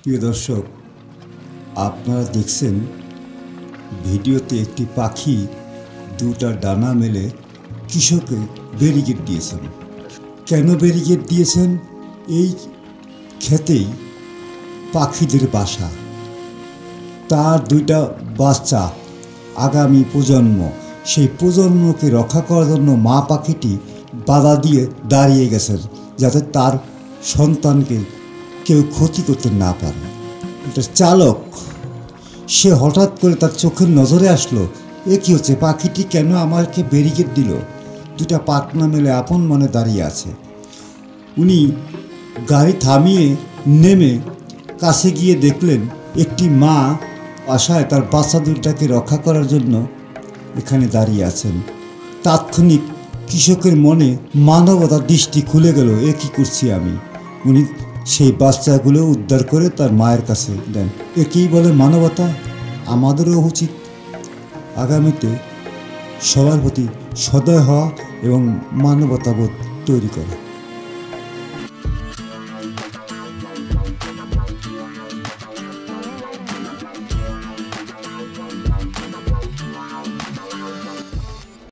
প্রিয় দর্শক, আপনারা দেখছেন ভিডিওতে একটি পাখি দুটা ডানা মেলে কৃষককে ব্যারিকেড দিয়েছেন। কেন ব্যারিকেড দিয়েছেন? এই ক্ষেতেই পাখিদের বাসা, তার দুইটা বাচ্চা, আগামী প্রজন্ম, সেই প্রজন্মকে রক্ষা করার জন্য মা পাখিটি বাধা দিয়ে দাঁড়িয়ে গেছেন, যাতে তার সন্তানকে কেউ ক্ষতি করতে না পারে। এটা চালক, সে হঠাৎ করে তার চোখের নজরে আসলো, এ কী হচ্ছে, পাখিটি কেন আমাকে ব্যারিকেড দিল? দুটা পাখনা মেলে আপন মনে দাঁড়িয়ে আছে। উনি গাড়ি থামিয়ে নেমে কাছে গিয়ে দেখলেন একটি মা আশায় তার বাচ্চা দুটাকে রক্ষা করার জন্য এখানে দাঁড়িয়ে আছেন। তাৎক্ষণিক কৃষকের মনে মানবতার দৃষ্টি খুলে গেল, এ কী করছি আমি। উনি সেই বাচ্চাগুলো উদ্ধার করে তার মায়ের কাছে দেন। একেই বলে মানবতা। আমাদেরও উচিত আগামীতে সবার প্রতি সদয় হওয়া এবং মানবতাবোধ তৈরি করা।